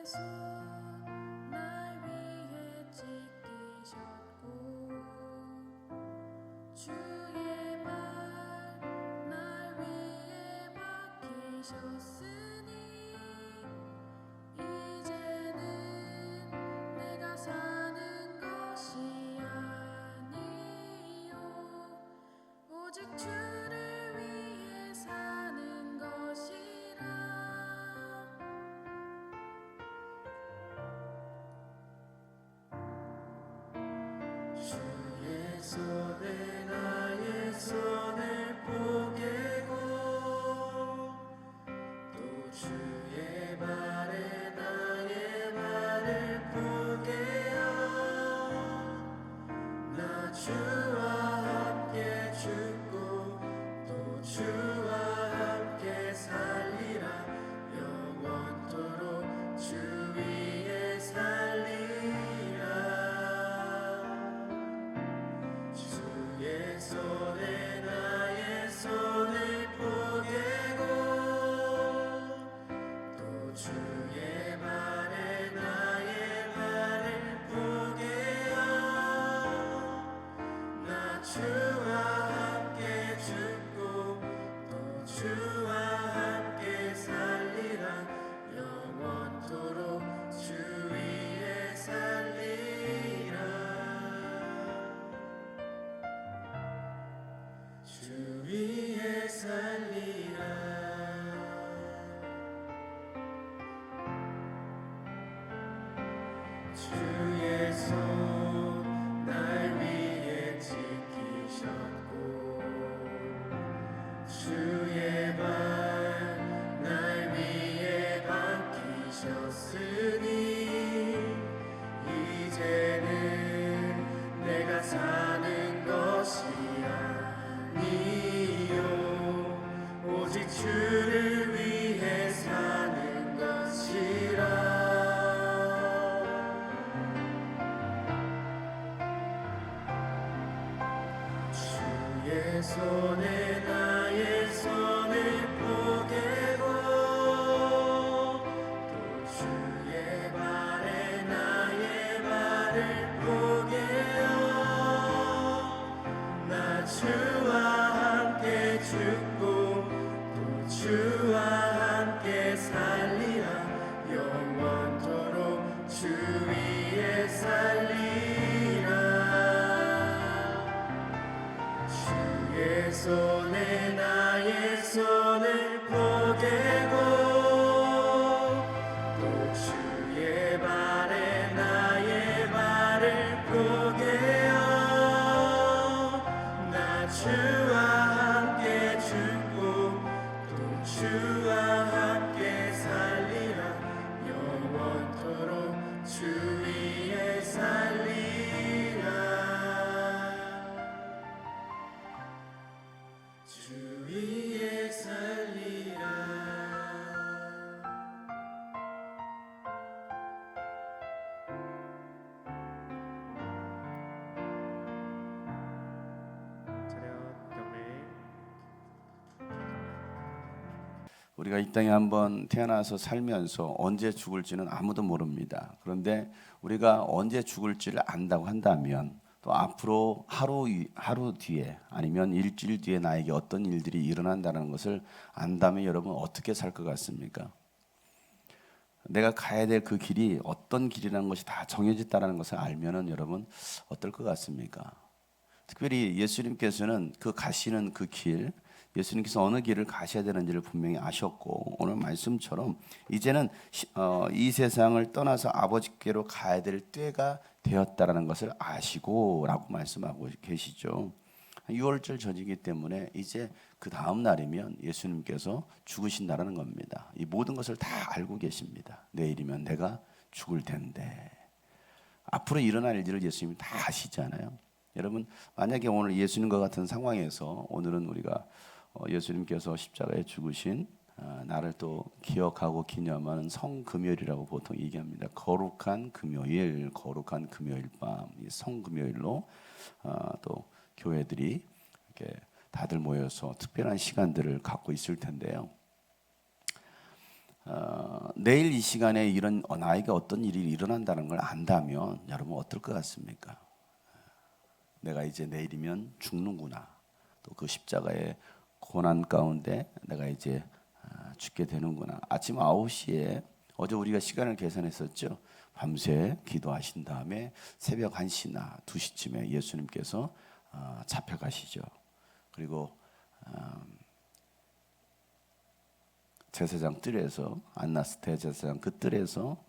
날 위해 지키셨고 주의 말 날 위해 맡기셨으니 이제는 내가 사는 것이 아니요 오직 주를 위해 사는 것이라. 주의 손에 나의 손을 포개고 또 주의 발에 나의 발을 포개어 나 주와 함께 죽고 또 주와 함께 살리라. 영원토록 주 위에 살리라. 주의 손에 나의 손을 포개고 또 주의 발에 나의 발을 포개어 나 주와 함께 죽고 또 주와 함께 살리라. 영원토록 주 위에 살리라. 주 위에 살리라. 주의 손 날 위해 지키셨고 주의 발 날 위해 맡기셨으니 이제는 내가 사는 것이 아니요 오직 주를 위해 사는 것이라. 주의 손에 나의 손을 포개고 또 주의 발에 나의 발을 포개어 나 주와 함께 죽고 또 주와 함께 살리라. 영원토록 주 위에 살리라. 주의 손에 나의 손을 포개고 또 주의 발에 나의 발을 포개어 나 주와 함께 죽고 또 주와 함께 살리라. 영원토록 주 위에 살리라. 주 위에 살리라. 차렷 경례. 우리가 이 땅에 한번 태어나서 살면서 언제 죽을지는 아무도 모릅니다. 그런데 우리가 언제 죽을지를 안다고 한다면 또 앞으로 하루 뒤에 아니면 일주일 뒤에 나에게 어떤 일들이 일어난다는 것을 안다면 여러분 어떻게 살 것 같습니까? 내가 가야 될 그 길이 어떤 길이라는 것이 다 정해졌다는 것을 알면은 여러분 어떨 것 같습니까? 특별히 예수님께서는 그 가시는 그 길, 예수님께서 어느 길을 가셔야 되는지를 분명히 아셨고 오늘 말씀처럼 이제는 이 세상을 떠나서 아버지께로 가야 될 때가 되었다라는 것을 아시고 라고 말씀하고 계시죠. 6월절 전이기 때문에 이제 그 다음 날이면 예수님께서 죽으신다라는 겁니다. 이 모든 것을 다 알고 계십니다. 내일이면 내가 죽을 텐데 앞으로 일어날 일들을 예수님이 다 아시잖아요. 여러분 만약에 오늘 예수님과 같은 상황에서 오늘은 우리가 예수님께서 십자가에 죽으신 나를 또 기억하고 기념하는 성금요일이라고 보통 얘기합니다. 거룩한 금요일, 거룩한 금요일 밤, 이 성금요일로 또 교회들이 이렇게 다들 모여서 특별한 시간들을 갖고 있을 텐데요. 내일 이 시간에 이런 나에게 어떤 일이 일어난다는 걸 안다면 여러분 어떨 것 같습니까? 내가 이제 내일이면 죽는구나. 또 그 십자가의 고난 가운데 내가 이제 죽게 되는구나. 아침 9시에 어제 우리가 시간을 계산했었죠. 밤새 기도하신 다음에 새벽 1시나 2시쯤에 예수님께서 잡혀가시죠. 그리고 제사장 뜰에서 안나스 대제사장 그 뜰에서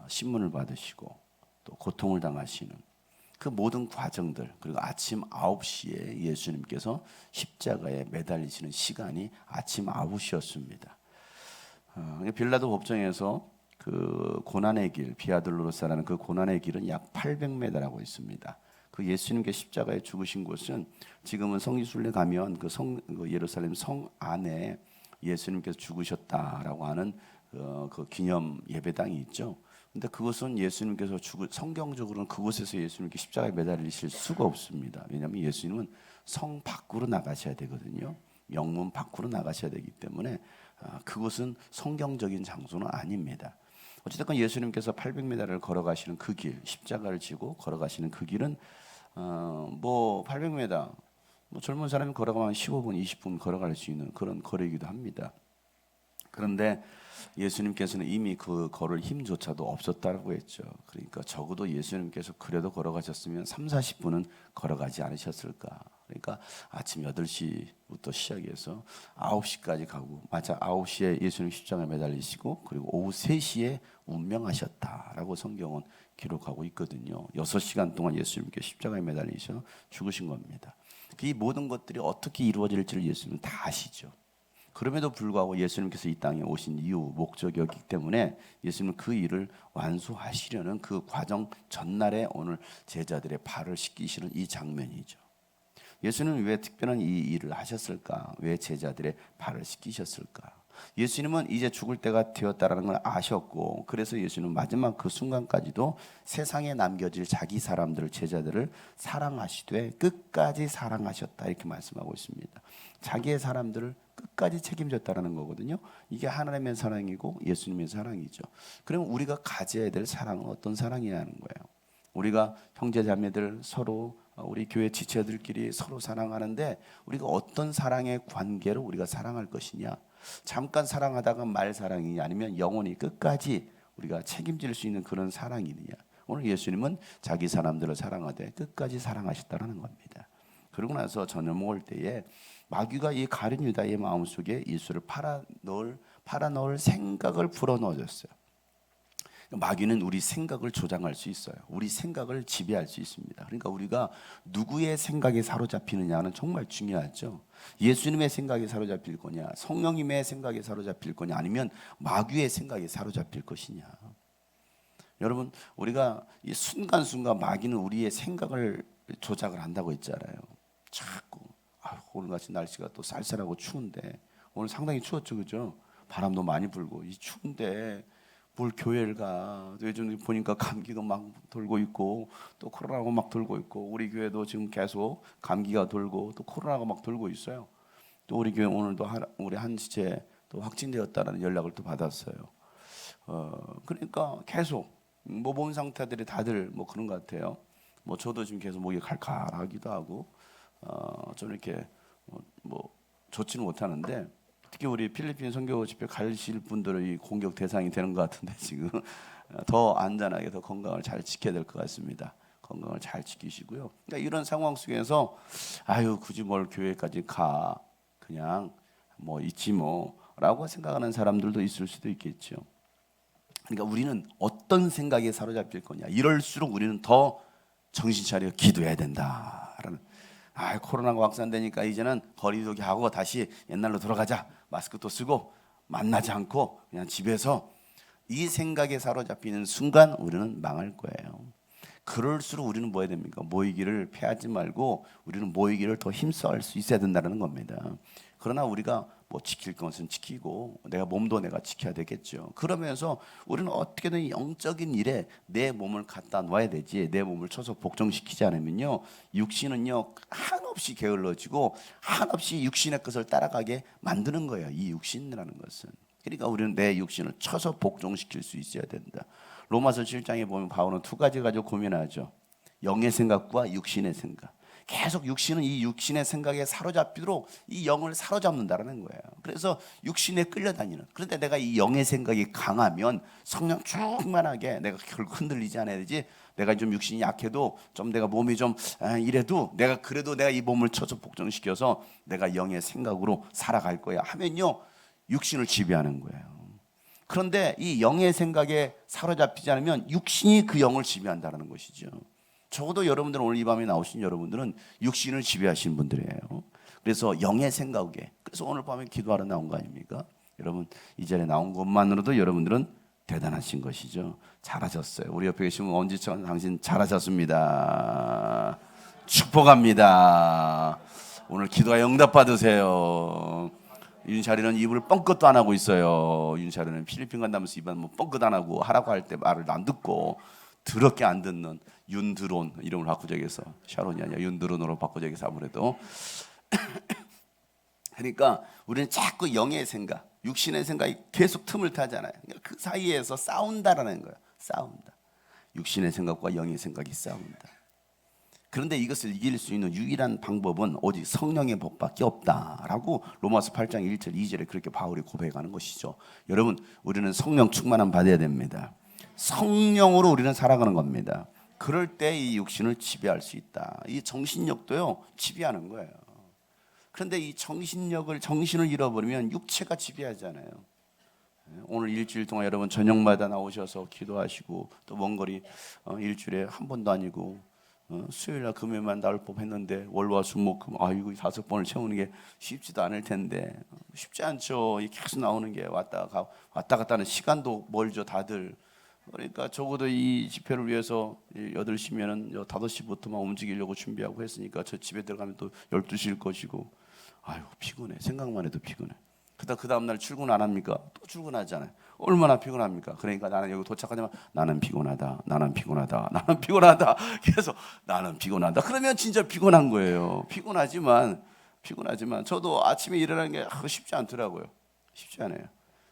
신문을 받으시고 또 고통을 당하시는 그 모든 과정들, 그리고 아침 9시에 예수님께서 십자가에 매달리시는 시간이 아침 9시였습니다. 빌라도 법정에서 그 고난의 길, 비아돌로로사라는 그 고난의 길은 약 800m라고 있습니다. 그 예수님께 십자가에 죽으신 곳은 지금은 성지순례 가면 그 예루살렘 성 안에 예수님께서 죽으셨다라고 하는 그 기념 예배당이 있죠. 근데 그것은 예수님께서 성경적으로는 그곳에서 예수님께 십자가에 매달리실 수가 없습니다. 왜냐하면 예수님은 성 밖으로 나가셔야 되거든요. 영문 밖으로 나가셔야 되기 때문에 그곳은 성경적인 장소는 아닙니다. 어쨌든 예수님께서 800m를 걸어가시는 그 길, 십자가를 지고 걸어가시는 그 길은 뭐 800m, 뭐 젊은 사람이 걸어가면 15분, 20분 걸어갈 수 있는 그런 거리이기도 합니다. 그런데 예수님께서는 이미 그 걸을 힘조차도 없었다고 했죠. 그러니까 적어도 예수님께서 그래도 걸어가셨으면 3, 40분은 걸어가지 않으셨을까. 그러니까 아침 8시부터 시작해서 9시까지 가고, 맞아 9시에 예수님 십자가에 매달리시고 그리고 오후 3시에 운명하셨다라고 성경은 기록하고 있거든요. 6시간 동안 예수님께 십자가에 매달리셔 죽으신 겁니다. 이 모든 것들이 어떻게 이루어질지를 예수님은 다 아시죠. 그럼에도 불구하고 예수님께서 이 땅에 오신 이유, 목적이었기 때문에 예수님은 그 일을 완수하시려는 그 과정 전날에 오늘 제자들의 발을 씻기시는 이 장면이죠. 예수님은 왜 특별한 이 일을 하셨을까? 왜 제자들의 발을 씻기셨을까? 예수님은 이제 죽을 때가 되었다라는 걸 아셨고, 그래서 예수님은 마지막 그 순간까지도 세상에 남겨질 자기 사람들, 제자들을 사랑하시되 끝까지 사랑하셨다 이렇게 말씀하고 있습니다. 자기의 사람들을 끝까지 책임졌다라는 거거든요. 이게 하나님의 사랑이고 예수님의 사랑이죠. 그럼 우리가 가져야 될 사랑은 어떤 사랑이야 하는 거예요. 우리가 형제 자매들 서로 우리 교회 지체들끼리 서로 사랑하는데 우리가 어떤 사랑의 관계로 우리가 사랑할 것이냐. 잠깐 사랑하다가 말 사랑이냐, 아니면 영원히 끝까지 우리가 책임질 수 있는 그런 사랑이냐. 오늘 예수님은 자기 사람들을 사랑하되 끝까지 사랑하셨다는 겁니다. 그러고 나서 저녁 먹을 때에 마귀가 이 가룟 유다의 마음속에 예수를 팔아넣을 생각을 불어넣어줬어요. 마귀는 우리 생각을 조장할 수 있어요. 우리 생각을 지배할 수 있습니다. 그러니까 우리가 누구의 생각에 사로잡히느냐는 정말 중요하죠. 예수님의 생각에 사로잡힐 거냐, 성령님의 생각에 사로잡힐 거냐, 아니면 마귀의 생각에 사로잡힐 것이냐. 여러분, 우리가 이 순간순간 마귀는 우리의 생각을 조작을 한다고 했잖아요. 자꾸 오늘같이 날씨가 또 쌀쌀하고 추운데, 오늘 상당히 추웠죠, 그죠? 바람도 많이 불고 이 추운데 뭘 교회를 가. 요즘 보니까 감기가 막 돌고 있고 또 코로나가 막 돌고 있고, 우리 교회도 지금 계속 감기가 돌고 또 코로나가 막 돌고 있어요. 또 우리 교회 오늘도 우리 한 지체 또 확진되었다는 연락을 또 받았어요. 그러니까 계속 뭐 몸 상태들이 다들 뭐 그런 것 같아요. 뭐 저도 지금 계속 목이 칼칼하기도 하고 좀 이렇게 뭐 좋지는 못하는데, 특히 우리 필리핀 선교 집회 가실 분들의 공격 대상이 되는 것 같은데 지금 더 안전하게 더 건강을 잘 지켜야 될 것 같습니다. 건강을 잘 지키시고요. 그러니까 이런 상황 속에서 굳이 뭘 교회까지 가, 그냥 뭐 있지 뭐라고 생각하는 사람들도 있을 수도 있겠죠. 그러니까 우리는 어떤 생각에 사로잡힐 거냐. 이럴수록 우리는 더 정신 차려 기도해야 된다라는. 코로나가 확산되니까 이제는 거리두기 하고 다시 옛날로 돌아가자. 마스크도 쓰고 만나지 않고 그냥 집에서, 이 생각에 사로잡히는 순간 우리는 망할 거예요. 그럴수록 우리는 뭐 해야 됩니까? 모이기를 패하지 말고 우리는 모이기를 더 힘써할 수 있어야 된다는 겁니다. 그러나 우리가 뭐 지킬 것은 지키고 몸도 내가 지켜야 되겠죠. 그러면서 우리는 어떻게든 영적인 일에 내 몸을 갖다 놔야 되지, 내 몸을 쳐서 복종시키지 않으면요, 육신은요 한없이 게을러지고 한없이 육신의 것을 따라가게 만드는 거예요. 이 육신이라는 것은. 그러니까 우리는 내 육신을 쳐서 복종시킬 수 있어야 된다. 로마서 7장에 보면 바울은 두 가지 가지고 고민하죠. 영의 생각과 육신의 생각. 계속 육신은 이 육신의 생각에 사로잡히도록 이 영을 사로잡는다라는 거예요. 그래서 육신에 끌려다니는. 그런데 내가 이 영의 생각이 강하면 성령 충만하게 내가 결국 흔들리지 않아야 되지. 내가 좀 육신이 약해도 좀 내가 몸이 좀 이래도 내가 그래도 내가 이 몸을 쳐서 복종시켜서 내가 영의 생각으로 살아갈 거야 하면요, 육신을 지배하는 거예요. 그런데 이 영의 생각에 사로잡히지 않으면 육신이 그 영을 지배한다는 것이죠. 적어도 여러분들은 오늘 이 밤에 나오신 여러분들은 육신을 지배하시는 분들이에요. 그래서 영의 생각에, 그래서 오늘 밤에 기도하러 나온 거 아닙니까? 여러분 이 자리에 나온 것만으로도 여러분들은 대단하신 것이죠. 잘하셨어요. 우리 옆에 계시면 엄지척 당신 잘하셨습니다. 축복합니다. 오늘 기도가 응답 받으세요. 윤샤리는 입을 뻥끗도 안 하고 있어요. 윤샤리는 필리핀 간다면서 입은 뭐 뻥끗 안 하고 하라고 할 때 말을 안 듣고 더럽게 안 듣는 윤드론, 이름을 바꾸자기해서 샤론이 아니라 윤드론으로 바꾸자기해서 아무래도 그러니까 우리는 자꾸 영의 생각, 육신의 생각이 계속 틈을 타잖아요. 그 사이에서 싸운다라는 거예요. 싸운다. 육신의 생각과 영의 생각이 싸운다. 그런데 이것을 이길 수 있는 유일한 방법은 오직 성령의 법밖에 없다라고 로마서 8장 1절 2절에 그렇게 바울이 고백하는 것이죠. 여러분, 우리는 성령 충만함 받아야 됩니다. 성령으로 우리는 살아가는 겁니다. 그럴 때 이 육신을 지배할 수 있다. 이 정신력도요, 지배하는 거예요. 그런데 이 정신을 잃어버리면 육체가 지배하잖아요. 오늘 일주일 동안 여러분 저녁마다 나오셔서 기도하시고 또 먼 거리 일주일에 한 번도 아니고 수요일날 금요일만 나올 법했는데 월화수목금 이거 5번을 채우는 게 쉽지도 않을 텐데 쉽지 않죠. 계속 나오는 게 왔다 갔다 하는 시간도 멀죠 다들. 그러니까 적어도 이 집회를 위해서 8시면은 5시부터만 움직이려고 준비하고 했으니까 저 집에 들어가면 또 12시일 것이고 피곤해. 생각만 해도 피곤해. 그 다음날 출근 안 합니까? 또 출근하잖아요. 얼마나 피곤합니까? 그러니까 나는 여기 도착하자마자 나는 피곤하다. 그래서 나는 피곤하다. 그러면 진짜 피곤한 거예요. 피곤하지만 저도 아침에 일어나는 게 쉽지 않더라고요. 쉽지 않아요.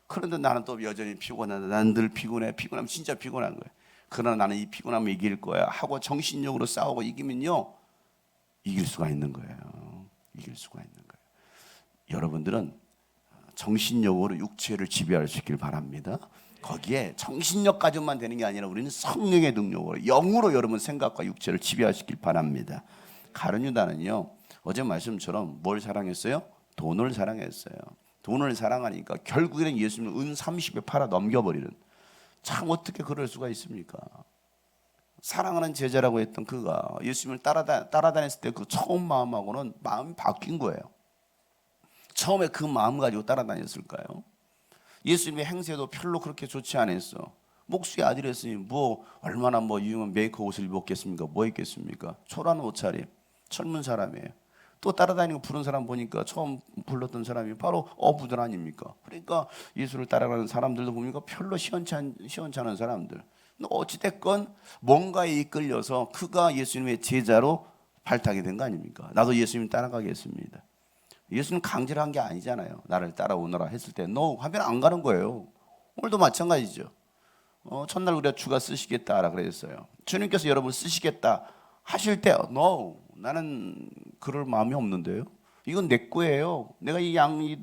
그런데 나는 또 여전히 피곤하다. 나는 늘 피곤해. 피곤하면 진짜 피곤한 거예요. 그러나 나는 이 피곤함을 이길 거야 하고 정신력으로 싸우고 이기면요, 이길 수가 있는 거예요. 이길 수가 있는 거예요. 여러분들은 정신력으로 육체를 지배할 수 있길 바랍니다. 거기에 정신력 가지고만 되는 게 아니라 우리는 성령의 능력으로 영으로 여러분 생각과 육체를 지배하시길 바랍니다. 가룟 유다는요, 어제 말씀처럼 뭘 사랑했어요? 돈을 사랑했어요. 돈을 사랑하니까 결국에는 예수님을 은 30에 팔아 넘겨버리는, 참 어떻게 그럴 수가 있습니까? 사랑하는 제자라고 했던 그가 예수님을 따라다녔을 때 그 처음 마음하고는 마음이 바뀐 거예요. 처음에 그 마음 가지고 따라다녔을까요? 예수님의 행세도 별로 그렇게 좋지 않았어. 목수의 아들이었으니 얼마나 유용한 메이커 옷을 입었겠습니까? 뭐 입겠습니까? 초라한 옷차림, 젊은 사람이에요. 또 따라다니고 부른 사람 보니까 처음 불렀던 사람이 바로 어부들 아닙니까? 그러니까 예수를 따라가는 사람들도 보니까 별로 시원찮은 사람들. 어찌됐건 뭔가에 이끌려서 그가 예수님의 제자로 발탁이 된 거 아닙니까? 나도 예수님 따라가겠습니다. 예수님 강제로 한 게 아니잖아요. 나를 따라오너라 했을 때 no 하면 안 가는 거예요. 오늘도 마찬가지죠. 첫날 우리가 주가 쓰시겠다라 그랬어요. 주님께서 여러분 쓰시겠다 하실 때 no, 나는 그럴 마음이 없는데요. 이건 내 거예요. 내가 이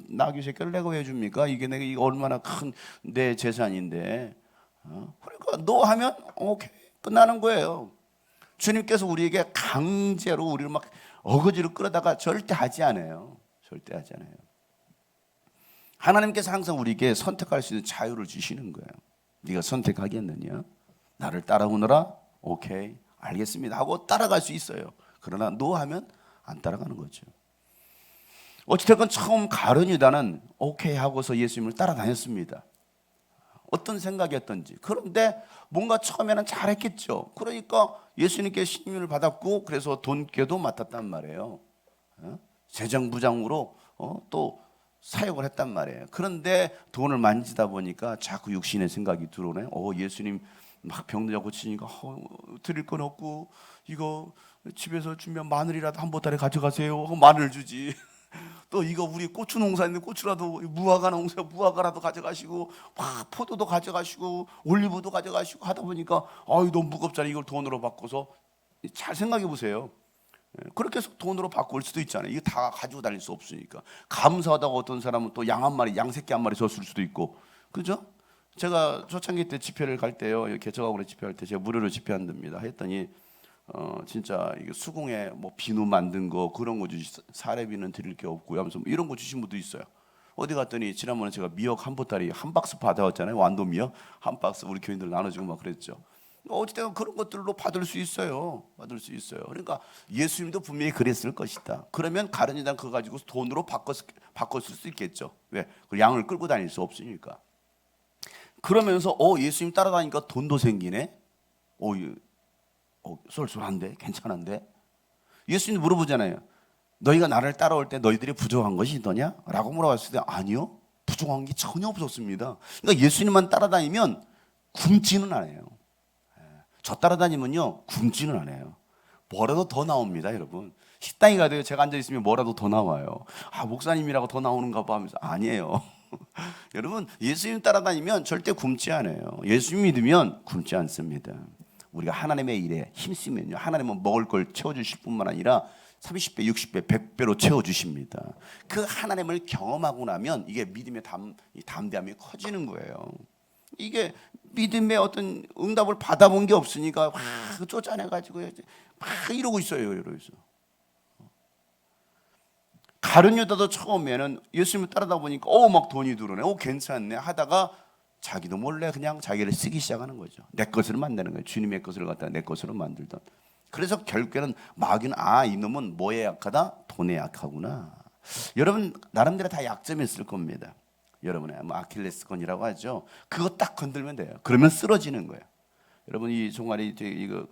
나귀 새끼를 내가 왜 줍니까? 이게 얼마나 큰 내 재산인데. 그러니까 no 하면 오케이, 끝나는 거예요. 주님께서 우리에게 강제로 우리를 막 어거지로 끌어다가 절대 하지 않아요. 절대 하지 않아요. 하나님께서 항상 우리에게 선택할 수 있는 자유를 주시는 거예요. 네가 선택하겠느냐? 나를 따라오너라? 오케이, 알겠습니다 하고 따라갈 수 있어요. 그러나 노 하면 안 따라가는 거죠. 어찌됐건 처음 가룟 유다는 오케이 하고서 예수님을 따라다녔습니다. 어떤 생각이었던지. 그런데 뭔가 처음에는 잘했겠죠. 그러니까 예수님께 신임을 받았고 그래서 돈꾀도 맡았단 말이에요. 재정부장으로 또 사역을 했단 말이에요. 그런데 돈을 만지다 보니까 자꾸 육신의 생각이 들어오네. 예수님 막 병들 고치니까 드릴 건 없고 이거 집에서 주면 마늘이라도 한 보따리 가져가세요 하고 마늘 주지. 또 이거 우리 고추 농사인데 고추라도 무화과 농사 무화과라도 가져가시고 막 포도도 가져가시고 올리브도 가져가시고 하다 보니까 아유 너무 무겁잖아. 이걸 돈으로 바꿔서 잘 생각해 보세요. 그렇게 해서 돈으로 바꿀 수도 있잖아요. 이거 다 가지고 다닐 수 없으니까. 감사하다고 어떤 사람은 또 양 한 마리, 양 새끼 한 마리 줬을 수도 있고, 그죠? 제가 초창기 때 집회를 갈 때요, 개척하고 집회할 때 제가 무료로 집회한답니다. 했더니 진짜 이게 수공에 뭐 비누 만든 거 그런 거 주시, 사례비는 드릴 게 없고요 하면서 뭐 이런 거 주신 분도 있어요. 어디 갔더니 지난번에 제가 미역 한 보따리 한 박스 받아왔잖아요. 완도 미역 한 박스 우리 교인들 나눠주고 막 그랬죠. 어쨌든 그런 것들로 받을 수 있어요. 받을 수 있어요. 그러니까 예수님도 분명히 그랬을 것이다. 그러면 가룟 유다는 그거 가지고 돈으로 바꿨을 수 있겠죠. 왜? 그 양을 끌고 다닐 수 없으니까. 그러면서 예수님 따라다니니까 돈도 생기네. 쏠쏠한데 괜찮은데. 예수님 물어보잖아요. 너희가 나를 따라올 때 너희들이 부족한 것이 있더냐? 라고 물어봤을 때 아니요. 부족한 게 전혀 없었습니다. 그러니까 예수님만 따라다니면 굶지는 않아요. 저 따라다니면요 굶지는 않아요. 뭐라도 더 나옵니다, 여러분. 식당에 가도 제가 앉아 있으면 뭐라도 더 나와요. 목사님이라고 더 나오는가 봐 하면서 아니에요. 여러분 예수님 따라다니면 절대 굶지 않아요. 예수님 믿으면 굶지 않습니다. 우리가 하나님의 일에 힘쓰면요 하나님은 먹을 걸 채워주실 뿐만 아니라 30배, 60배, 100배로 채워주십니다. 그 하나님을 경험하고 나면 이게 믿음의 담대함이 커지는 거예요. 이게 믿음의 어떤 응답을 받아본 게 없으니까 막 쫓아내가지고 막 이러고 있어요. 이러면서 가룟 유다도 처음에는 예수님을 따르다 보니까 막 돈이 들어오네, 괜찮네 하다가 자기도 몰래 그냥 자기를 쓰기 시작하는 거죠. 내 것으로 만드는 거예요. 주님의 것을 갖다가 내 것으로 만들던. 그래서 결국에는 마귀는 이놈은 뭐에 약하다? 돈에 약하구나. 여러분 나름대로 다 약점이 있을 겁니다. 여러분의 아킬레스건이라고 하죠. 그거 딱 건들면 돼요. 그러면 쓰러지는 거예요. 여러분 이 종아리 이거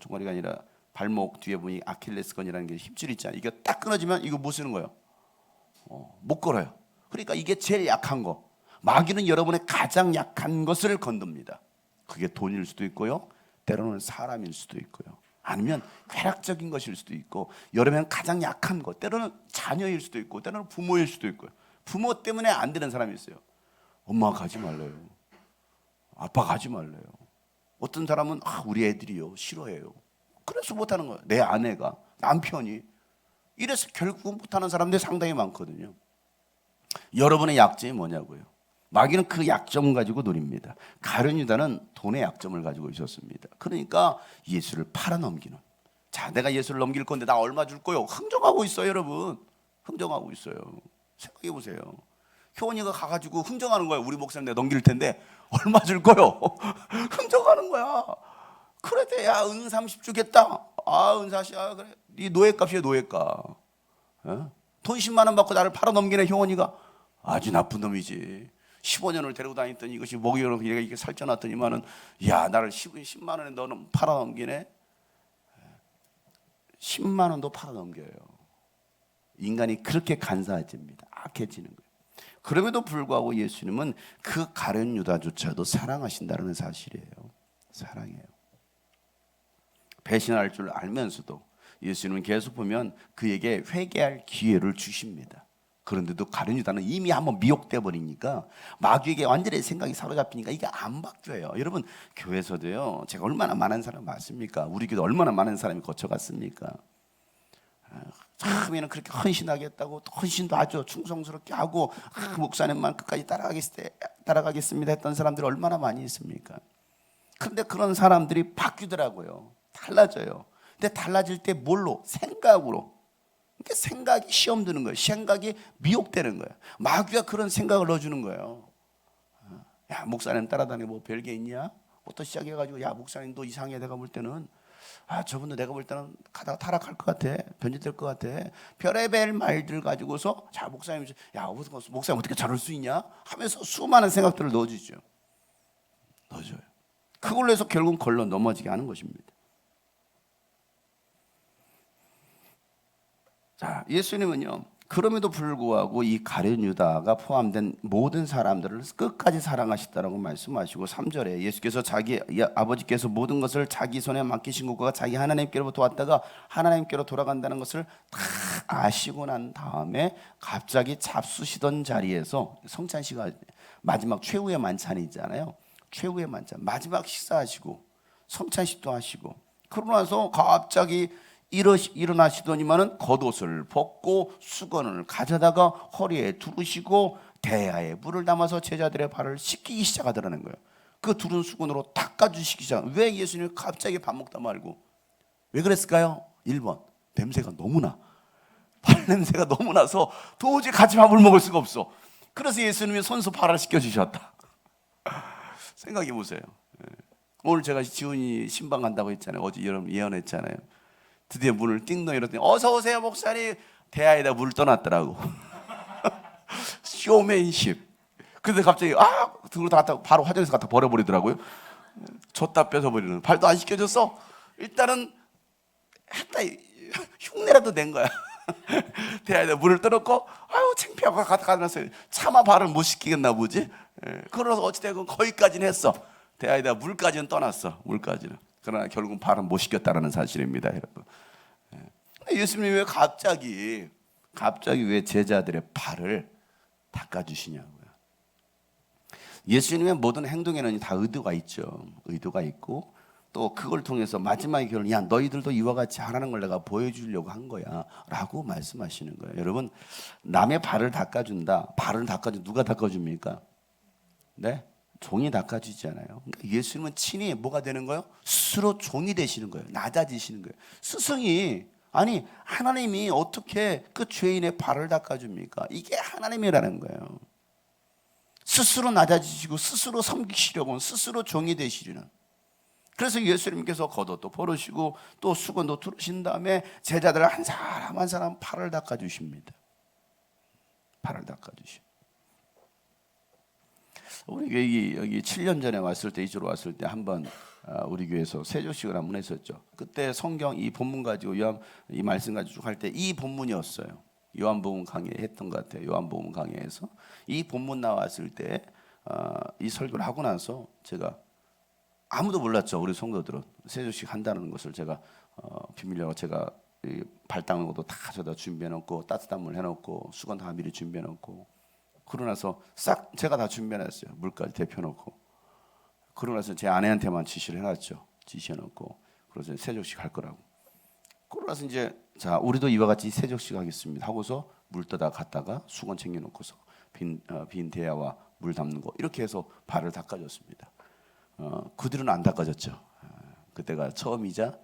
종아리가 아니라 발목 뒤에 보니 아킬레스건이라는 게 힘줄 있잖아요. 이거 딱 끊어지면 이거 못 쓰는 거예요. 못 걸어요. 그러니까 이게 제일 약한 거. 마귀는 여러분의 가장 약한 것을 건듭니다. 그게 돈일 수도 있고요. 때로는 사람일 수도 있고요. 아니면 쾌락적인 것일 수도 있고, 여러분 가장 약한 것, 때로는 자녀일 수도 있고, 때로는 부모일 수도 있고요. 부모 때문에 안 되는 사람이 있어요. 엄마 가지 말래요. 아빠 가지 말래요. 어떤 사람은 우리 애들이요 싫어해요. 그래서 못하는 거예요. 내 아내가, 남편이. 이래서 결국은 못하는 사람들이 상당히 많거든요. 여러분의 약점이 뭐냐고요. 마귀는 그 약점을 가지고 노립니다. 가룟 유다는 돈의 약점을 가지고 있었습니다. 그러니까 예수를 팔아넘기는. 자, 내가 예수를 넘길 건데 나 얼마 줄 거요? 흥정하고 있어요, 여러분. 흥정하고 있어요. 생각해 보세요. 효원이가 가가지고 흥정하는 거야. 우리 목사님 내가 넘길 텐데 얼마 줄 거요? 흥정하는 거야. 그래, 야, 은 30 주겠다. 은 40, 그래. 네 노예값이야, 노예값. 돈 10만 원 받고 나를 팔아넘기네, 효원이가. 아주 나쁜 놈이지. 15년을 데리고 다녔더니 이것이 먹이로 얘가 이게 살쪄놨더니만은, 야, 나를 10만 원에 너는 팔아넘기네. 10만 원도 팔아넘겨요. 인간이 그렇게 간사해집니다. 악해지는 거예요. 그럼에도 불구하고 예수님은 그 가룟 유다조차도 사랑하신다는 사실이에요. 사랑해요. 배신할 줄 알면서도 예수님은 계속 보면 그에게 회개할 기회를 주십니다. 그런데도 가룟 유다는 이미 한번 미혹돼 버리니까 마귀에게 완전히 생각이 사로잡히니까 이게 안 바뀌어요. 여러분 교회에서도요, 제가 얼마나 많은 사람 봤습니까? 우리 교회도 얼마나 많은 사람이 거쳐갔습니까? 처음에는 그렇게 헌신하겠다고, 헌신도 아주 충성스럽게 하고, 목사님만 끝까지 따라가겠습니다 했던 사람들이 얼마나 많이 있습니까? 그런데 그런 사람들이 바뀌더라고요. 달라져요. 근데 달라질 때 뭘로? 생각으로. 그러니까 생각이 시험 드는 거예요. 생각이 미혹되는 거예요. 마귀가 그런 생각을 넣어주는 거예요. 야, 목사님 따라다니고 뭐 별게 있냐? 부터 시작해가지고, 야, 목사님도 이상해. 내가 볼 때는 저분도 내가 볼 때는 가다가 타락할 것 같아. 변질될 것 같아. 별의별 말들 가지고서, 자, 목사님, 야, 목사님 어떻게 저럴 수 있냐? 하면서 수많은 생각들을 넣어주죠. 넣어줘요. 그걸로 해서 결국은 걸러 넘어지게 하는 것입니다. 자, 예수님은요, 그럼에도 불구하고 이 가룟 유다가 포함된 모든 사람들을 끝까지 사랑하시다라고 말씀하시고 3절에 예수께서 자기 아버지께서 모든 것을 자기 손에 맡기신 것과 자기 하나님께로부터 왔다가 하나님께로 돌아간다는 것을 다 아시고 난 다음에 갑자기 잡수시던 자리에서 성찬식가 마지막 최후의 만찬이 있잖아요. 최후의 만찬 마지막 식사하시고 성찬식도 하시고 그러고 나서 갑자기 일어나시더니만은 겉옷을 벗고 수건을 가져다가 허리에 두르시고 대야에 물을 담아서 제자들의 발을 씻기기 시작하더라는 거예요. 그 두른 수건으로 닦아주시기 시작. 왜 예수님이 갑자기 밥 먹다 말고 왜 그랬을까요? 1번 냄새가 너무 나. 발 냄새가 너무 나서 도저히 같이 밥을 먹을 수가 없어. 그래서 예수님이 손수 발을 씻겨주셨다. 생각해 보세요. 오늘 제가 지훈이 신방 간다고 했잖아요. 어제 여러분 예언했잖아요. 드디어 문을 띵 열었더니 어서 오세요 목사님. 대야에다 물을 떠났더라고. 쇼맨십. 근데 갑자기 들고 갔다 바로 화장실에서 갖다 버려버리더라고요. 줬다 뺏어버리는. 발도 안 씻겨줬어. 일단은 했다. 흉내라도 낸 거야. 대야에다 물을 떠놓고 아유 창피하고 갖다 놨어요. 차마 발을 못 씻기겠나 보지. 그러면서 어찌되건 거기까지는 했어. 대야에다 물까지는 떠났어. 물까지는. 그러나 결국은 발은 못 씻겼다라는 사실입니다, 여러분. 예수님이 왜 갑자기 왜 제자들의 발을 닦아주시냐고요. 예수님의 모든 행동에는 다 의도가 있죠. 의도가 있고 또 그걸 통해서 마지막에 결론, 야 너희들도 이와 같이 하라는 걸 내가 보여주려고 한 거야 라고 말씀하시는 거예요. 여러분, 남의 발을 닦아준다. 발을 닦아준 누가 닦아줍니까? 네? 종이 닦아주잖아요. 그러니까 예수님은 친히 뭐가 되는 거예요? 스스로 종이 되시는 거예요. 낮아지시는 거예요. 스승이 아니 하나님이 어떻게 그 죄인의 발을 닦아줍니까? 이게 하나님이라는 거예요. 스스로 낮아지시고 스스로 섬기시려고 스스로 종이 되시려는. 그래서 예수님께서 겉옷도 벗으시고 또 수건도 두르신 다음에 제자들 한 사람 한 사람 발을 닦아주십니다. 발을 닦아주십니다. 우리 여기 7년 전에 왔을 때 이주로 왔을 때 한번 우리 교회에서 세조식을 한번 했었죠. 그때 성경 이 본문 가지고 이 말씀 가지고 쭉 할 때 이 본문이었어요. 요한복음 강의했던 것 같아요. 요한복음 강의에서 이 본문 나왔을 때 이 설교를 하고 나서 제가 아무도 몰랐죠. 우리 성도들은 세조식 한다는 것을 제가 비밀로 제가 발 닦는 것도 다 저다 준비해놓고 따뜻한 물 해놓고 수건 다 미리 준비해놓고 그러고 나서 싹 제가 다 준비해놨어요. 물까지 데펴놓고 그러고 나서 제 아내한테만 지시를 해놨죠. 지시해놓고 그래서 세족식 할 거라고. 그러고 나서 이제 자 우리도 이와 같이 세족식 하겠습니다 하고서 물 떠다 갔다가 수건 챙겨놓고서 빈 대야와 물 담는 거 이렇게 해서 발을 닦아줬습니다. 그 뒤로는 안 닦아졌죠. 그때가 처음이자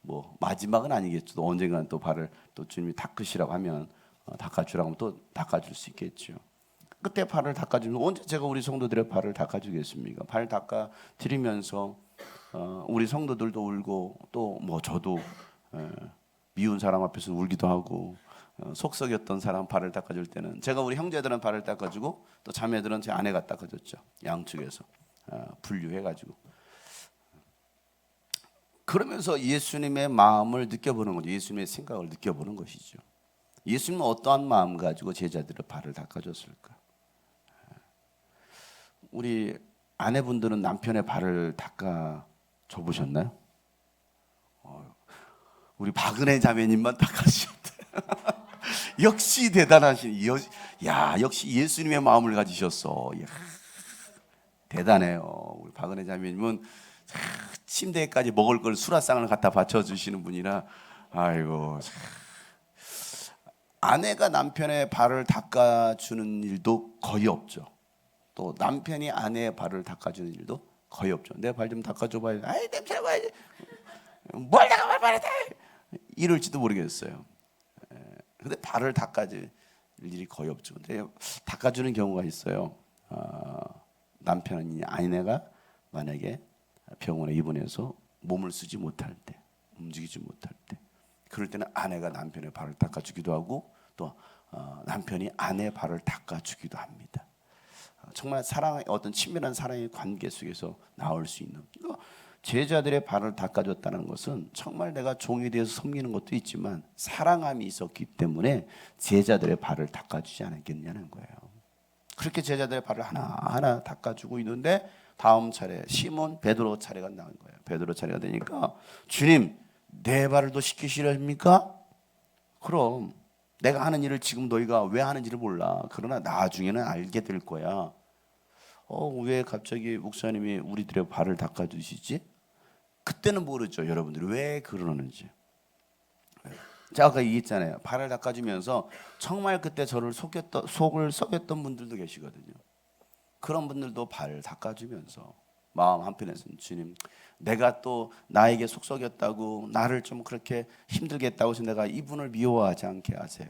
뭐 마지막은 아니겠죠. 또 언젠가는 또 발을 또 주님이 닦으시라고 하면 닦아주라고 하면 또 닦아줄 수 있겠죠. 그때 발을 닦아주면 언제 제가 우리 성도들의 발을 닦아주겠습니까? 발 닦아드리면서 우리 성도들도 울고 또 뭐 저도 미운 사람 앞에서 울기도 하고 속 썩였던 사람 발을 닦아줄 때는 제가 우리 형제들은 발을 닦아주고 또 자매들은 제 아내가 닦아줬죠. 양측에서 분류해가지고 그러면서 예수님의 마음을 느껴보는 거죠. 예수님의 생각을 느껴보는 것이죠. 예수님은 어떠한 마음 가지고 제자들의 발을 닦아줬을까? 우리 아내분들은 남편의 발을 닦아줘 보셨나요? 우리 박은혜 자매님만 닦아주셨대. 역시 대단하신 역시 예수님의 마음을 가지셨어. 야, 대단해요. 우리 박은혜 자매님은 침대에까지 먹을 걸 수라상을 갖다 받쳐주시는 분이라 아이고. 아내가 남편의 발을 닦아주는 일도 거의 없죠. 또 남편이 아내의 발을 닦아주는 일도 거의 없죠. 내 발 좀 닦아줘봐요. 아이 냄새 봐야지. 뭘 닦아봐야 돼. 이럴지도 모르겠어요. 근데 발을 닦아줄 일이 거의 없죠. 근데 닦아주는 경우가 있어요. 남편이 아내가 만약에 병원에 입원해서 몸을 쓰지 못할 때, 움직이지 못할 때, 그럴 때는 아내가 남편의 발을 닦아주기도 하고 또 남편이 아내의 발을 닦아주기도 합니다. 정말 사랑의 어떤 친밀한 사랑의 관계 속에서 나올 수 있는 제자들의 발을 닦아줬다는 것은 정말 내가 종에 대해서 섬기는 것도 있지만 사랑함이 있었기 때문에 제자들의 발을 닦아주지 않았겠냐는 거예요. 그렇게 제자들의 발을 하나하나 닦아주고 있는데 다음 차례 시몬 베드로 차례가 나온 거예요. 베드로 차례가 되니까 주님 내 발을 또 씻기시렵니까? 그럼 내가 하는 일을 지금 너희가 왜 하는지를 몰라. 그러나 나중에는 알게 될 거야. 왜 갑자기 목사님이 우리들의 발을 닦아주시지? 그때는 모르죠. 여러분들이 왜 그러는지. 제가 아까 얘기했잖아요. 발을 닦아주면서 정말 그때 저를 속을 썩였던 분들도 계시거든요. 그런 분들도 발을 닦아주면서 마음 한편에서는 주님 내가 또 나에게 속 썩였다고 나를 좀 그렇게 힘들게 했다고 해서 내가 이분을 미워하지 않게 하세요.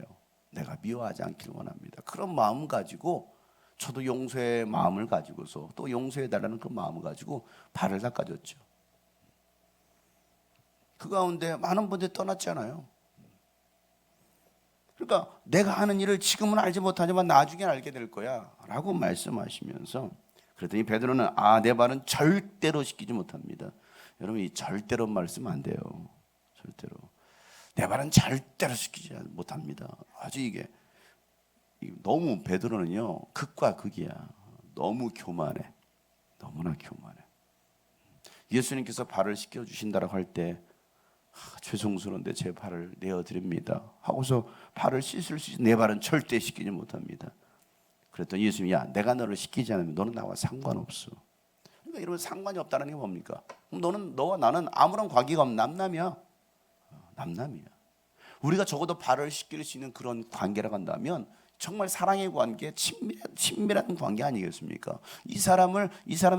내가 미워하지 않기를 원합니다. 그런 마음 가지고 저도 용서의 마음을 가지고서 또 용서해달라는 그 마음을 가지고 발을 닦아줬죠. 그 가운데 많은 분들이 떠났잖아요. 그러니까 내가 하는 일을 지금은 알지 못하지만 나중에 알게 될 거야 라고 말씀하시면서 그랬더니 베드로는 내 발은 절대로 씻기지 못합니다. 여러분 이 절대로 말씀 안 돼요. 절대로 내 발은 절대로 씻기지 못합니다. 아주 이게 너무 베드로는요 극과 극이야. 너무 교만해. 너무나 교만해. 예수님께서 발을 씻겨주신다고 할 때 죄송스러운데 제 발을 내어드립니다 하고서 발을 씻을 수 있는 내 발은 절대 씻기지 못합니다. 그랬더니 예수님이 내가 너를 씻기지 않으면 너는 나와 상관없어. 그러니까 이러면 상관이 없다는 게 뭡니까? 그럼 너와 나는 아무런 관계가 없는 남남이야. 남남이야. 우리가 적어도 발을 씻길 수 있는 그런 관계라고 한다면 정말 사랑의 관계, 친밀한 관계 아니겠습니까? 이 사람의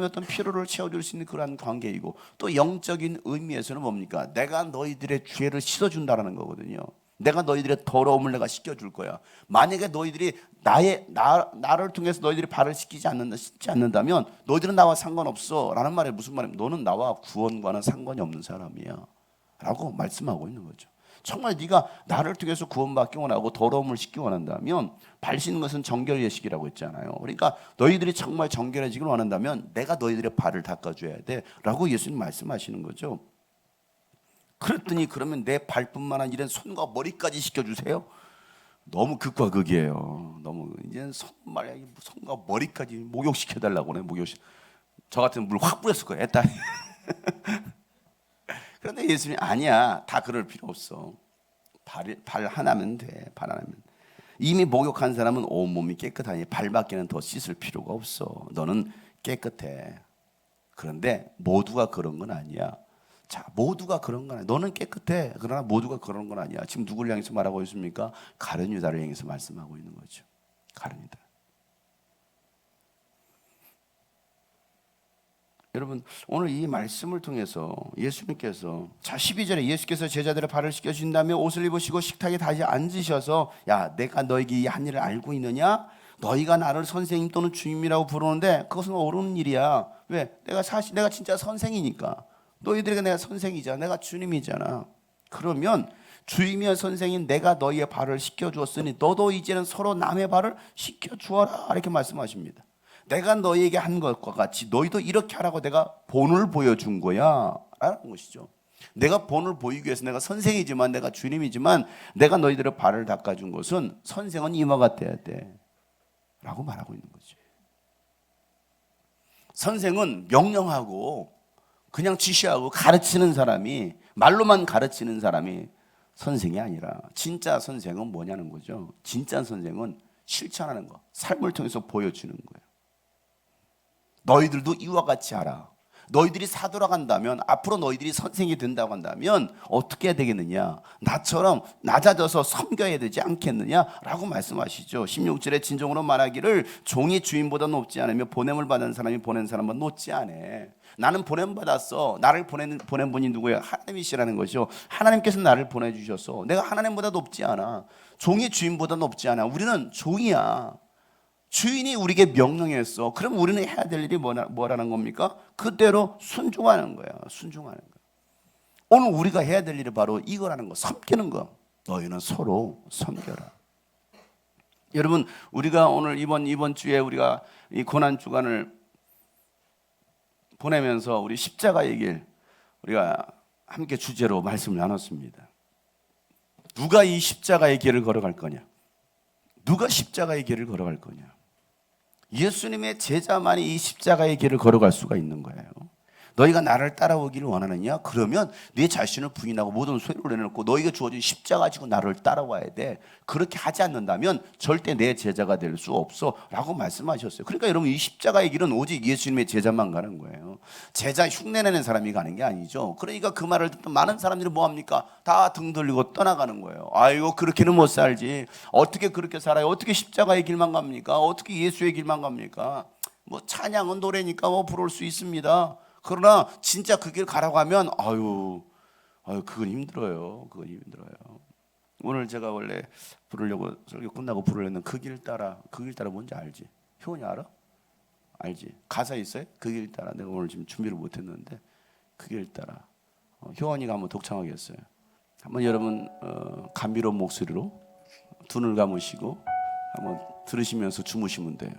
어떤 필요를 채워줄 수 있는 그런 관계이고 또 영적인 의미에서는 뭡니까? 내가 너희들의 죄를 씻어준다는 거거든요. 내가 너희들의 더러움을 내가 씻겨줄 거야. 만약에 너희들이 나를 통해서 너희들이 발을 씻지 않는다면 너희들은 나와 상관없어 라는 말이 무슨 말이냐면 너는 나와 구원과는 상관이 없는 사람이야 라고 말씀하고 있는 거죠. 정말 네가 나를 통해서 구원받기 원하고 더러움을 씻기 원한다면 발 씻는 것은 정결예식이라고 했잖아요. 그러니까 너희들이 정말 정결해지길 원한다면 내가 너희들의 발을 닦아줘야 돼 라고 예수님 말씀하시는 거죠. 그랬더니 그러면 내 발뿐만 아니라 손과 머리까지 씻겨주세요. 너무 극과 극이에요. 너무 이제는 손과 머리까지 목욕시켜달라고 그래. 저 같으면 물 확 뿌렸을 거예요. 애딸. 그런데 예수님이 아니야. 다 그럴 필요 없어. 발 하나면 돼. 발 하나면. 이미 목욕한 사람은 온몸이 깨끗하니 발밖에는 더 씻을 필요가 없어. 너는 깨끗해. 그런데 모두가 그런 건 아니야. 자, 모두가 그런 건 아니야. 너는 깨끗해. 그러나 모두가 그런 건 아니야. 지금 누구를 향해서 말하고 있습니까? 가룟 유다를 향해서 말씀하고 있는 거죠. 가룟 유다. 여러분 오늘 이 말씀을 통해서 예수님께서 12절에 예수께서 제자들의 발을 씻겨주신 다음에 옷을 입으시고 식탁에 다시 앉으셔서 내가 너에게 이 한 일을 알고 있느냐? 너희가 나를 선생님 또는 주님이라고 부르는데 그것은 옳은 일이야. 왜? 내가 진짜 선생이니까. 너희들에게 내가 선생이잖아. 내가 주님이잖아. 그러면 주임이여 선생인 내가 너희의 발을 씻겨주었으니 너도 이제는 서로 남의 발을 씻겨주어라 이렇게 말씀하십니다. 내가 너희에게 한 것과 같이 너희도 이렇게 하라고 내가 본을 보여준 거야 라는 것이죠. 내가 본을 보이기 위해서 내가 선생이지만 내가 주님이지만 내가 너희들의 발을 닦아준 것은 선생은 이와 같아야 돼 라고 말하고 있는 거죠. 선생은 명령하고 그냥 지시하고 가르치는 사람이 말로만 가르치는 사람이 선생이 아니라 진짜 선생은 뭐냐는 거죠. 진짜 선생은 실천하는 거, 삶을 통해서 보여주는 거예요. 너희들도 이와 같이 하라. 너희들이 사돌아간다면 앞으로 너희들이 선생이 된다고 한다면 어떻게 해야 되겠느냐? 나처럼 낮아져서 섬겨야 되지 않겠느냐라고 말씀하시죠. 16절에 진정으로 말하기를 종이 주인보다 높지 않으며 보냄을 받은 사람이 보낸 사람보다 높지 않아. 나는 보냄 받았어. 나를 보낸 분이 누구예요? 하나님이시라는 것이죠. 하나님께서 나를 보내주셔서 내가 하나님보다 높지 않아. 종이 주인보다 높지 않아. 우리는 종이야. 주인이 우리에게 명령했어. 그럼 우리는 해야 될 일이 뭐라는 겁니까? 그대로 순종하는 거야. 순종하는 거야. 오늘 우리가 해야 될 일이 바로 이거라는 거. 섬기는 거. 너희는 서로 섬겨라. 여러분 우리가 오늘 이번 주에 우리가 이 고난 주간을 보내면서 우리 십자가의 길 우리가 함께 주제로 말씀을 나눴습니다. 누가 이 십자가의 길을 걸어갈 거냐? 누가 십자가의 길을 걸어갈 거냐? 예수님의 제자만이 이 십자가의 길을 걸어갈 수가 있는 거예요. 너희가 나를 따라오기를 원하느냐? 그러면 네 자신을 부인하고 모든 소유를 내놓고 너희가 주어진 십자가 지고 나를 따라와야 돼. 그렇게 하지 않는다면 절대 내 제자가 될 수 없어 라고 말씀하셨어요. 그러니까 여러분, 이 십자가의 길은 오직 예수님의 제자만 가는 거예요. 제자 흉내내는 사람이 가는 게 아니죠. 그러니까 그 말을 듣던 많은 사람들이 뭐합니까? 다 등 돌리고 떠나가는 거예요. 아이고, 그렇게는 못 살지. 어떻게 그렇게 살아요? 어떻게 십자가의 길만 갑니까? 어떻게 예수의 길만 갑니까? 뭐 찬양은 노래니까 뭐 부를 수 있습니다. 그러나 진짜 그 길 가라고 하면 아유 그건 힘들어요. 그건 힘들어요. 오늘 제가 원래 부르려고 설교 끝나고 부르려는 그 길 따라 뭔지 알지? 효원이 알아? 알지? 가사 있어요? 그 길 따라. 내가 오늘 지금 준비를 못했는데 그 길 따라. 효원이가 한번 독창하겠어요. 한번 여러분 감미로운 목소리로 두 눈을 감으시고 한번 들으시면서 주무시면 돼요.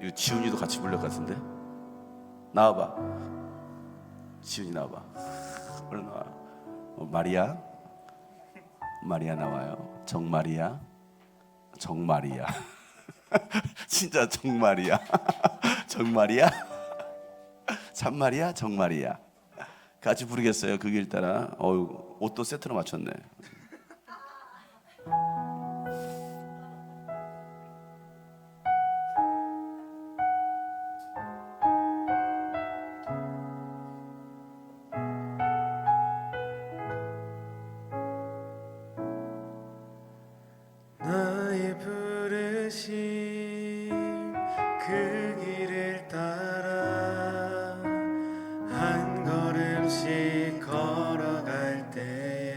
이거 지훈이도 같이 부를 것 같은데? 나와봐. 지훈이 나와봐. 얼른 나와. 마리아 나와요. 정마리아. 진짜 정마리아. 정마리아. 참마리아. 정마리아. 같이 부르겠어요. 그 길 따라. 옷도 세트로 맞췄네. 나의 부르심 그 길을 따라 한 걸음씩 걸어갈 때에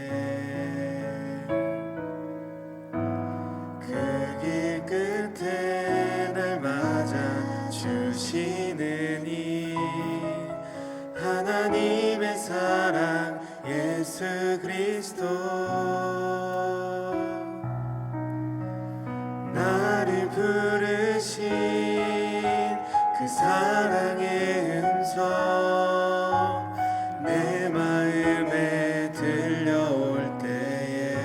그 길 끝에 날 맞아 주시는 이 하나님의 사랑 예수 그리스도 나를 부르신 그 사랑의 음성 내 마음에 들려올 때에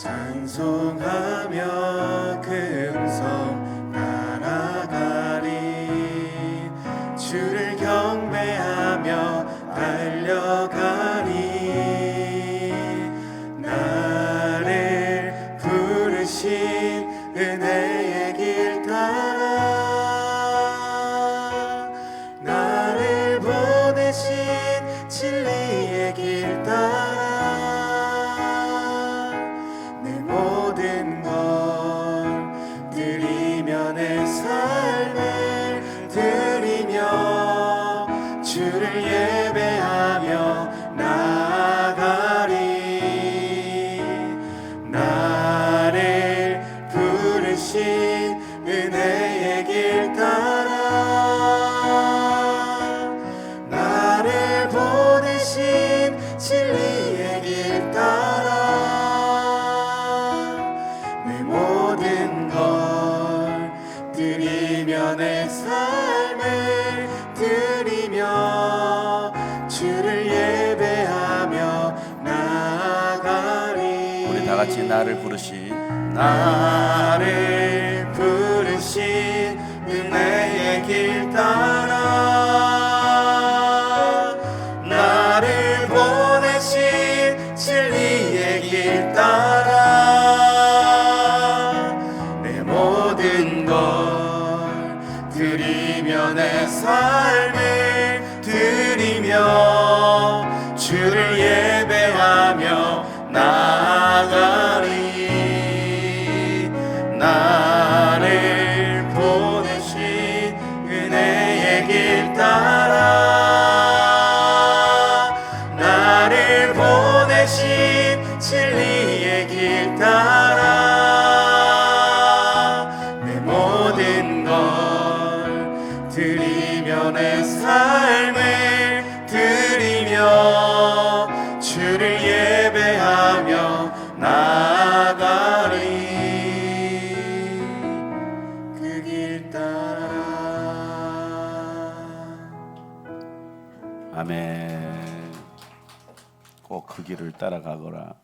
찬송하며 그 음성 따라가리 주를 경배하며 달려가리 은혜의 길 따라 나를 보내신 진리의 길 따라 내 모든 걸 드리며 내 삶을 드리며 주를 예배하며 나아가리 은혜의 길 따라 나를 보내신 진리의 길 따라 내 모든 걸 드리며 내 삶을 드리며 주를 예배하며 나아가리. 우리 다 같이 나를 부르신 은혜의 길 따라 나를 보내신 진리의 길 따라 내 모든 걸 드리며 내 삶을 드리며 주를 예배하며 나아가리 나를 보내신 은혜의 길 따라 나를 보내신 진리의 길 따라 내 모든 걸 드리며 내 삶을 드리며 주를 예배하며 꼭 그 길을 따라가거라.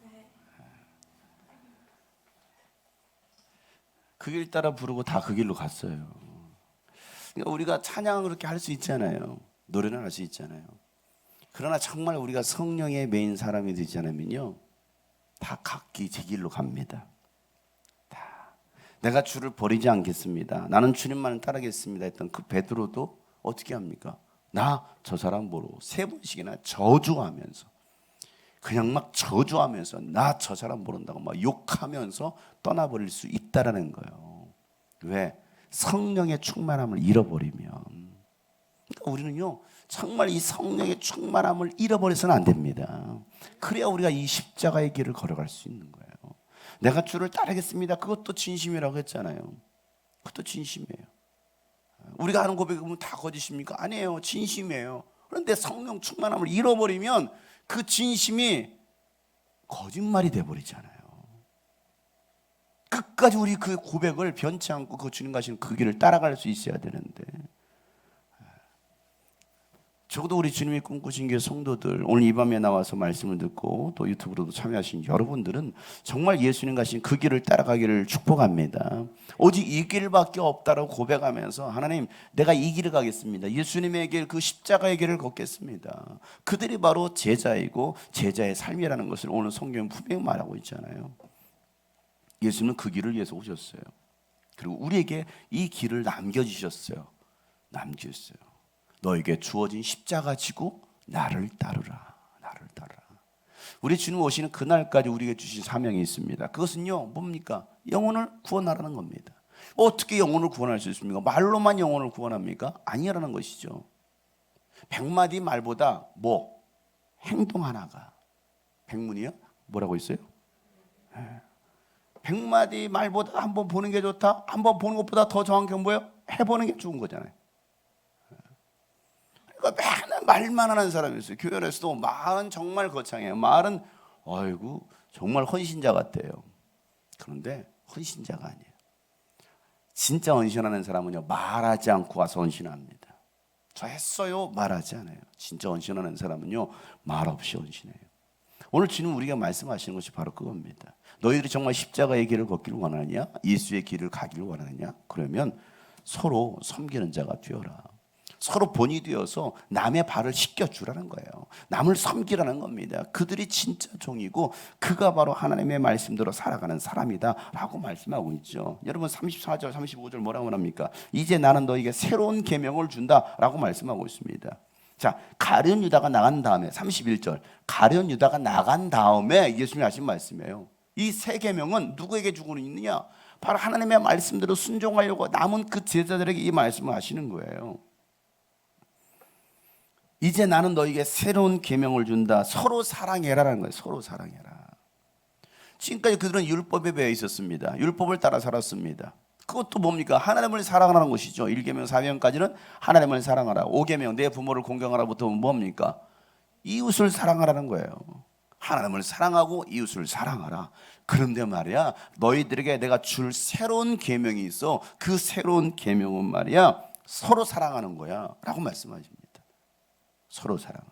그 길 따라 부르고 다 그 길로 갔어요. 그러니까 우리가 찬양을 그렇게 할 수 있잖아요. 노래는 할 수 있잖아요. 그러나 정말 우리가 성령의 메인 사람이 되지 않으면요, 다 각기 제 길로 갑니다. 다. 내가 주를 버리지 않겠습니다. 나는 주님만을 따르겠습니다 했던 그 베드로도 어떻게 합니까? 나 저 사람 보러 3번씩이나 저주하면서, 그냥 막 저주하면서 나 저 사람 모른다고 막 욕하면서 떠나버릴 수 있다라는 거예요. 왜? 성령의 충만함을 잃어버리면. 그러니까 우리는요, 정말 이 성령의 충만함을 잃어버려서는 안 됩니다. 그래야 우리가 이 십자가의 길을 걸어갈 수 있는 거예요. 내가 주를 따르겠습니다. 그것도 진심이라고 했잖아요. 그것도 진심이에요. 우리가 하는 고백이 보면 다 거짓입니까? 아니에요. 진심이에요. 그런데 성령 충만함을 잃어버리면 그 진심이 거짓말이 돼버리잖아요. 끝까지 우리 그 고백을 변치 않고 그 주님 가시는 그 길을 따라갈 수 있어야 되는데, 적어도 우리 주님이 꿈꾸신 교회 성도들, 오늘 이 밤에 나와서 말씀을 듣고 또 유튜브로도 참여하신 여러분들은 정말 예수님 가신 그 길을 따라가기를 축복합니다. 오직 이 길밖에 없다라고 고백하면서, 하나님, 내가 이 길을 가겠습니다. 예수님의 길, 그 십자가의 길을 걷겠습니다. 그들이 바로 제자이고 제자의 삶이라는 것을 오늘 성경은 분명히 말하고 있잖아요. 예수님은 그 길을 위해서 오셨어요. 그리고 우리에게 이 길을 남겨주셨어요. 남겨주셨어요. 너에게 주어진 십자가 지고 나를 따르라. 나를 따르라. 우리 주님 오시는 그날까지 우리에게 주신 사명이 있습니다. 그것은요, 뭡니까? 영혼을 구원하라는 겁니다. 어떻게 영혼을 구원할 수 있습니까? 말로만 영혼을 구원합니까? 아니라는 것이죠. 100마디 말보다 뭐? 행동 하나가. 백문이요? 뭐라고 있어요? 100마디 말보다 한번 보는 게 좋다? 한번 보는 것보다 더 정확한 게 뭐예요? 해보는 게 좋은 거잖아요. 그러니까 맨날 말만 하는 사람이 있어요. 교회 안에서도 말은 정말 거창해요. 말은 아이고 정말 헌신자 같아요. 그런데 헌신자가 아니에요. 진짜 헌신하는 사람은요, 말하지 않고 와서 헌신합니다. 저 했어요 말하지 않아요. 진짜 헌신하는 사람은요, 말 없이 헌신해요. 오늘 주님 우리가 말씀하시는 것이 바로 그겁니다. 너희들이 정말 십자가의 길을 걷기를 원하느냐, 예수의 길을 가기를 원하느냐, 그러면 서로 섬기는 자가 되어라. 서로 본이 되어서 남의 발을 씻겨주라는 거예요. 남을 섬기라는 겁니다. 그들이 진짜 종이고 그가 바로 하나님의 말씀대로 살아가는 사람이다 라고 말씀하고 있죠. 여러분 34절 35절 뭐라고 합니까? 이제 나는 너에게 새로운 계명을 준다 라고 말씀하고 있습니다. 자, 가룟 유다가 나간 다음에 31절, 가룟 유다가 나간 다음에 예수님이 하신 말씀이에요. 이 새 계명은 누구에게 주고 있느냐? 바로 하나님의 말씀대로 순종하려고 남은 그 제자들에게 이 말씀을 하시는 거예요. 이제 나는 너에게 새로운 계명을 준다. 서로 사랑해라라는 거예요. 서로 사랑해라. 지금까지 그들은 율법에 배어 있었습니다. 율법을 따라 살았습니다. 그것도 뭡니까? 하나님을 사랑하라는 것이죠. 1계명 4계명까지는 하나님을 사랑하라. 5계명 내 부모를 공경하라부터 뭡니까? 이웃을 사랑하라는 거예요. 하나님을 사랑하고 이웃을 사랑하라. 그런데 말이야, 너희들에게 내가 줄 새로운 계명이 있어. 그 새로운 계명은 말이야, 서로 사랑하는 거야 라고 말씀하십니다. 서로 사랑하라.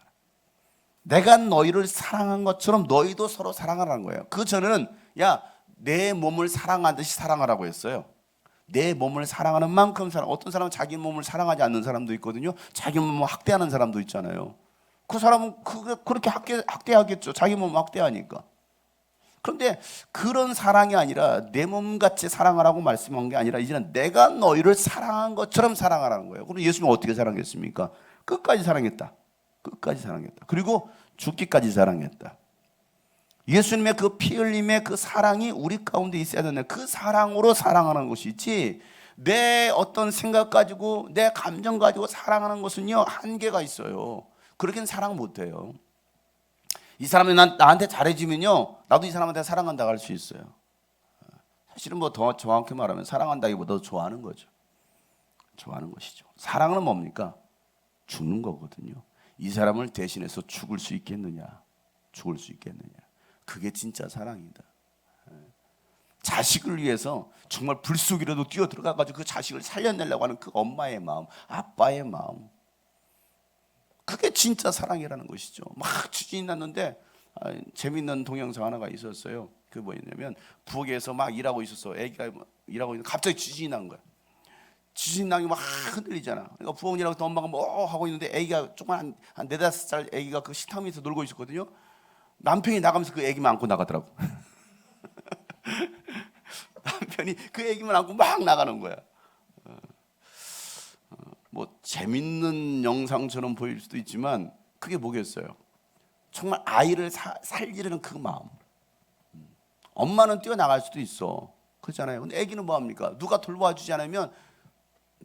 내가 너희를 사랑한 것처럼 너희도 서로 사랑하라는 거예요. 그 전에는 야, 내 몸을 사랑하듯이 사랑하라고 했어요. 내 몸을 사랑하는 만큼 사랑. 어떤 사람은 자기 몸을 사랑하지 않는 사람도 있거든요. 자기 몸을 학대하는 사람도 있잖아요. 그 사람은 그렇게 학대하겠죠. 자기 몸을 학대하니까. 그런데 그런 사랑이 아니라 내 몸같이 사랑하라고 말씀한 게 아니라 이제는 내가 너희를 사랑한 것처럼 사랑하라는 거예요. 그럼 예수님은 어떻게 사랑했습니까? 끝까지 사랑했다. 끝까지 사랑했다. 그리고 죽기까지 사랑했다. 예수님의 그 피 흘림의 그 사랑이 우리 가운데 있어야 되는, 그 사랑으로 사랑하는 것이지 내 어떤 생각 가지고 내 감정 가지고 사랑하는 것은요, 한계가 있어요. 그렇게는 사랑 못해요. 이 사람이 나한테 잘해주면요, 나도 이 사람한테 사랑한다고 할 수 있어요. 사실은 뭐 더 정확히 말하면 사랑한다기보다 좋아하는 거죠. 좋아하는 것이죠. 사랑은 뭡니까? 죽는 거거든요. 이 사람을 대신해서 죽을 수 있겠느냐? 죽을 수 있겠느냐? 그게 진짜 사랑이다. 자식을 위해서 정말 불 속이라도 뛰어 들어가가지고 그 자식을 살려내려고 하는 그 엄마의 마음, 아빠의 마음, 그게 진짜 사랑이라는 것이죠. 막 지진이 났는데 재밌는 동영상 하나가 있었어요. 그 뭐였냐면 부엌에서 막 일하고 있었어. 애기가 일하고 있는데 갑자기 지진이 난 거야. 지진 나기 막 흔들리잖아. 그러니까 부엌 일하고 있던 엄마가 뭐 하고 있는데 애기가 조그만 한 4-5살 애기가 그 식탁 밑에서 놀고 있었거든요. 남편이 나가면서 그 애기만 안고 나가더라고. 남편이 그 애기만 안고 막 나가는 거야. 뭐 재밌는 영상처럼 보일 수도 있지만 그게 뭐겠어요? 정말 아이를 살리려는 그 마음. 엄마는 뛰어나갈 수도 있어. 그렇잖아요. 근데 아기는 뭐 합니까? 누가 돌봐주지 않으면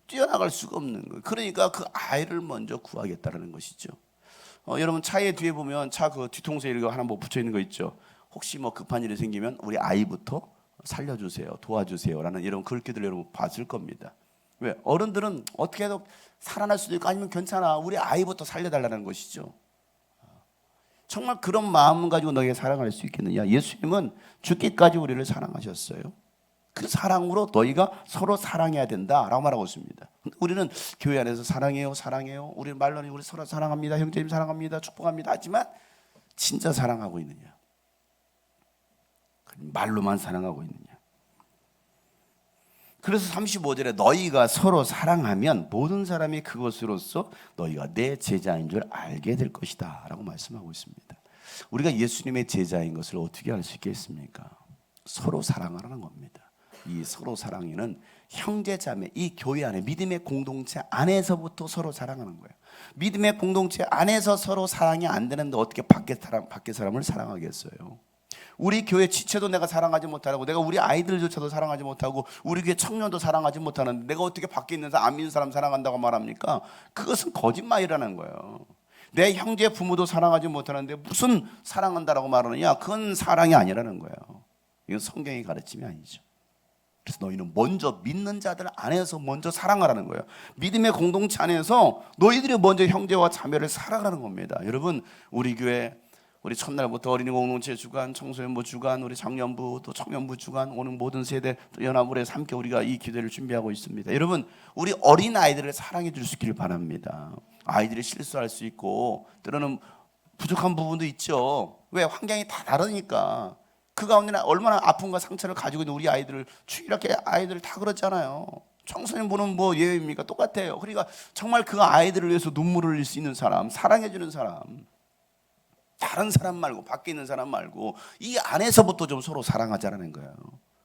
뛰어나갈 수가 없는 거예요. 그러니까 그 아이를 먼저 구하겠다라는 것이죠. 여러분 차에 뒤에 보면 차 그 뒤통수에 이거 하나 뭐 붙여 있는 거 있죠. 혹시 뭐 급한 일이 생기면 우리 아이부터 살려주세요, 도와주세요라는 이런 글귀들 여러분 봤을 겁니다. 왜? 어른들은 어떻게 해도 살아날 수도 있고 아니면 괜찮아, 우리 아이부터 살려달라는 것이죠. 정말 그런 마음 가지고 너에게 사랑할 수 있겠느냐? 예수님은 죽기까지 우리를 사랑하셨어요. 그 사랑으로 너희가 서로 사랑해야 된다라고 말하고 있습니다. 우리는 교회 안에서 사랑해요, 사랑해요. 우리 말로는 우리 서로 사랑합니다, 형제님 사랑합니다, 축복합니다. 하지만 진짜 사랑하고 있느냐? 말로만 사랑하고 있느냐? 그래서 35절에 너희가 서로 사랑하면 모든 사람이 그것으로서 너희가 내 제자인 줄 알게 될 것이다 라고 말씀하고 있습니다. 우리가 예수님의 제자인 것을 어떻게 알 수 있겠습니까? 서로 사랑하라는 겁니다. 이 서로 사랑에는 형제자매, 이 교회 안에 믿음의 공동체 안에서부터 서로 사랑하는 거예요. 믿음의 공동체 안에서 서로 사랑이 안 되는데 어떻게 밖에 사람을 사랑하겠어요? 우리 교회 지체도 내가 사랑하지 못하고, 내가 우리 아이들조차도 사랑하지 못하고, 우리 교회 청년도 사랑하지 못하는데 내가 어떻게 밖에 있는 사람, 안 믿는 사람 사랑한다고 말합니까? 그것은 거짓말이라는 거예요. 내 형제 부모도 사랑하지 못하는데 무슨 사랑한다라고 말하느냐? 그건 사랑이 아니라는 거예요. 이건 성경의 가르침이 아니죠. 그래서 너희는 먼저 믿는 자들 안에서 먼저 사랑하라는 거예요. 믿음의 공동체 안에서 너희들이 먼저 형제와 자매를 사랑하라는 겁니다. 여러분, 우리 교회 우리 첫날부터 어린이 공동체 주간, 청소년부 주간, 우리 장년부 또 청년부 주간, 오는 모든 세대 또 연합으로 해서 함께 우리가 이 기도를 준비하고 있습니다. 여러분, 우리 어린 아이들을 사랑해 줄 수 있기를 바랍니다. 아이들이 실수할 수 있고 때로는 부족한 부분도 있죠. 왜? 환경이 다 다르니까. 그 가운데 얼마나 아픔과 상처를 가지고 있는 우리 아이들을 이렇게 아이들 다 그렇잖아요. 청소년부는 뭐 예외입니까? 똑같아요. 그러니까 정말 그 아이들을 위해서 눈물을 흘릴 수 있는 사람, 사랑해 주는 사람, 다른 사람 말고 밖에 있는 사람 말고 이 안에서부터 좀 서로 사랑하자라는 거예요.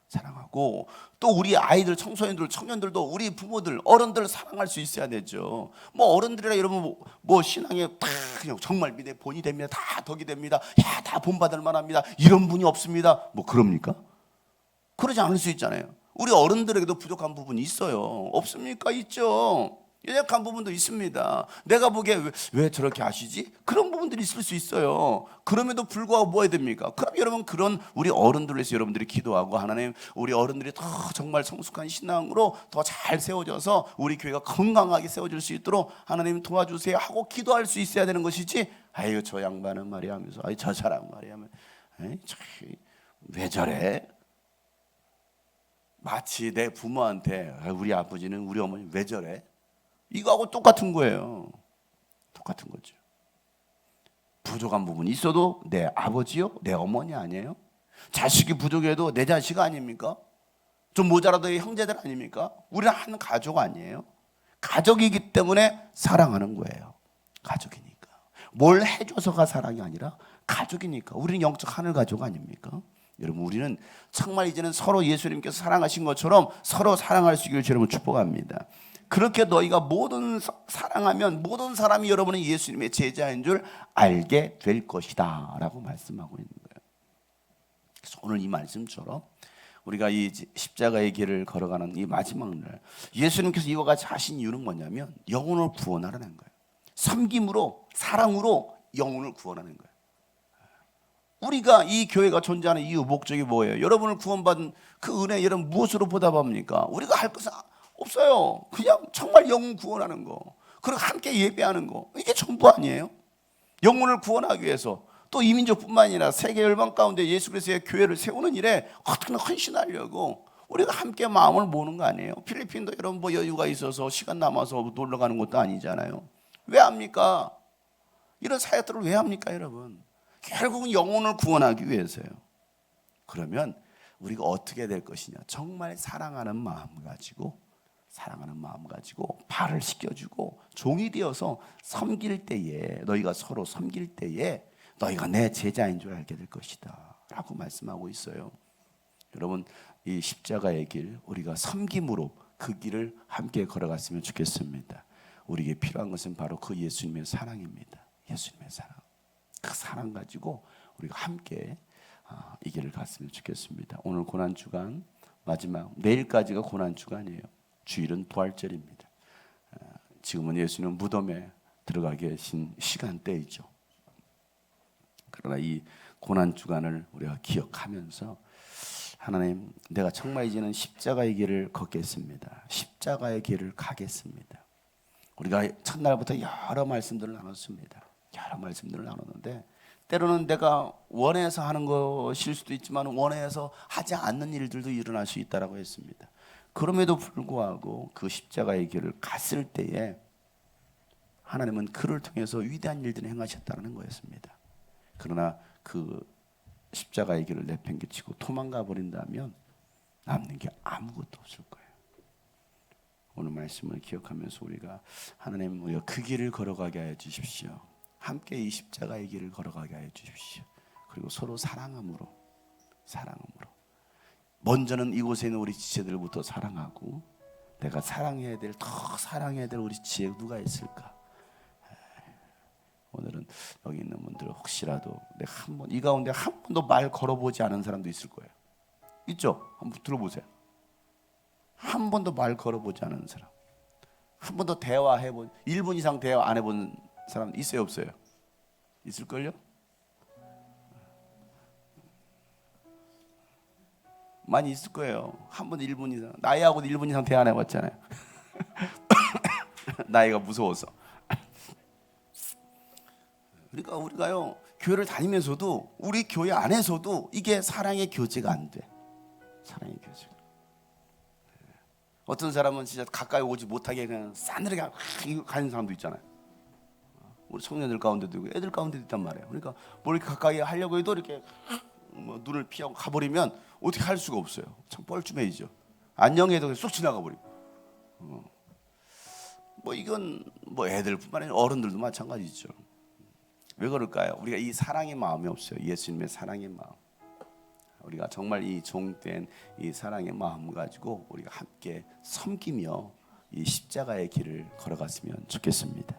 사랑하고 또 우리 아이들, 청소년들, 청년들도 우리 부모들, 어른들 사랑할 수 있어야 되죠. 뭐 어른들이라 여러분 뭐 신앙에 다 그냥 정말 믿음의 본이 됩니다. 다 덕이 됩니다. 야, 다 본받을 만합니다. 이런 분이 없습니다. 뭐 그럽니까? 그러지 않을 수 있잖아요. 우리 어른들에게도 부족한 부분이 있어요. 없습니까? 있죠. 연약한 부분도 있습니다. 내가 보기에 왜 저렇게 하시지? 그런 부분들이 있을 수 있어요. 그럼에도 불구하고 뭐 해야 됩니까? 그럼 여러분 그런 우리 어른들을 위해서 여러분들이 기도하고 하나님 우리 어른들이 더 정말 성숙한 신앙으로 더 잘 세워져서 우리 교회가 건강하게 세워질 수 있도록 하나님 도와주세요 하고 기도할 수 있어야 되는 것이지, 아유 저 양반은 말이야 하면서 아유 저 사람 말이야 하면 왜 저래? 마치 내 부모한테 우리 아버지는 우리 어머니 왜 저래? 이거하고 똑같은 거예요. 똑같은 거죠. 부족한 부분이 있어도 내 아버지요, 내 어머니 아니에요? 자식이 부족해도 내 자식 아닙니까? 좀 모자라도 형제들 아닙니까? 우리는 한 가족 아니에요? 가족이기 때문에 사랑하는 거예요. 가족이니까. 뭘 해줘서가 사랑이 아니라 가족이니까. 우리는 영적 하늘 가족 아닙니까? 여러분, 우리는 정말 이제는 서로 예수님께서 사랑하신 것처럼 서로 사랑할 수 있기를 여러분 축복합니다. 그렇게 너희가 사랑하면 모든 사람이 여러분은 예수님의 제자인 줄 알게 될 것이다 라고 말씀하고 있는 거예요. 그래서 오늘 이 말씀처럼 우리가 이 십자가의 길을 걸어가는 이 마지막 날, 예수님께서 이와 같이 하신 이유는 뭐냐면 영혼을 구원하라는 거예요. 섬김으로, 사랑으로 영혼을 구원하는 거예요. 우리가 이 교회가 존재하는 이유, 목적이 뭐예요? 여러분을 구원받은 그 은혜 여러분 무엇으로 보답합니까? 우리가 할 것은 없어요. 그냥 정말 영혼 구원하는 거, 그리고 함께 예배하는 거, 이게 전부 아니에요? 영혼을 구원하기 위해서 또 이민족뿐만 아니라 세계 열방 가운데 예수 그리스도의 교회를 세우는 일에 어떻게든 헌신하려고 우리가 함께 마음을 모으는 거 아니에요? 필리핀도 여러분 뭐 여유가 있어서 시간 남아서 놀러 가는 것도 아니잖아요. 왜 합니까? 이런 사역들을 왜 합니까, 여러분? 결국은 영혼을 구원하기 위해서요. 그러면 우리가 어떻게 될 것이냐? 정말 사랑하는 마음 가지고 발을 씻겨주고 종이 되어서 섬길 때에, 너희가 서로 섬길 때에 너희가 내 제자인 줄 알게 될 것이다 라고 말씀하고 있어요. 여러분, 이 십자가의 길, 우리가 섬김으로 그 길을 함께 걸어갔으면 좋겠습니다. 우리에게 필요한 것은 바로 그 예수님의 사랑입니다. 예수님의 사랑, 그 사랑 가지고 우리가 함께 이 길을 갔으면 좋겠습니다. 오늘 고난주간 마지막, 내일까지가 고난주간이에요. 주일은 부활절입니다. 지금은 예수님은 무덤에 들어가 계신 시간대이죠. 그러나 이 고난주간을 우리가 기억하면서 하나님, 내가 정말 이제는 십자가의 길을 걷겠습니다. 십자가의 길을 가겠습니다. 우리가 첫날부터 여러 말씀들을 나눴습니다. 여러 말씀들을 나눴는데 때로는 내가 원해서 하는 것일 수도 있지만 원해서 하지 않는 일들도 일어날 수 있다라고 했습니다. 그럼에도 불구하고 그 십자가의 길을 갔을 때에 하나님은 그를 통해서 위대한 일들을 행하셨다는 거였습니다. 그러나 그 십자가의 길을 내팽개치고 도망가 버린다면 남는 게 아무것도 없을 거예요. 오늘 말씀을 기억하면서 우리가 하나님, 우리가 그 길을 걸어가게 하여 주십시오. 함께 이 십자가의 길을 걸어가게 하여 주십시오. 그리고 서로 사랑함으로 먼저는 이곳에 있는 우리 지체들부터 사랑하고, 내가 사랑해야 될, 더 사랑해야 될 우리 지체가 누가 있을까? 오늘은 여기 있는 분들 혹시라도 내가 이 가운데 한 번도 말 걸어보지 않은 사람도 있을 거예요. 있죠? 한번 들어보세요. 한 번도 말 걸어보지 않은 사람, 한 번도 대화해본, 1분 이상 대화 안 해본 사람 있어요, 없어요? 있을걸요? 많이 있을 거예요. 한 번도 1분 이상, 나이하고도 1분 이상 대화 안 해봤잖아요. 나이가 무서워서. 그러니까 우리가요, 교회를 다니면서도 우리 교회 안에서도 이게 사랑의 교제가 안 돼. 사랑의 교제가. 어떤 사람은 진짜 가까이 오지 못하게 그냥 싸늘하게 가는 사람도 있잖아요. 우리 청년들 가운데도 있고 애들 가운데도 있단 말이에요. 그러니까 뭘 이렇게 가까이 하려고 해도 이렇게 눈을 피하고 가버리면 어떻게 할 수가 없어요. 참 뻘쭘해지죠. 안녕해도 쏙 지나가 버리고. 이건 애들뿐만 아니라 어른들도 마찬가지죠. 왜 그럴까요? 우리가 이 사랑의 마음이 없어요. 예수님의 사랑의 마음. 우리가 정말 이 종된 이 사랑의 마음 가지고 우리가 함께 섬기며 이 십자가의 길을 걸어갔으면 좋겠습니다.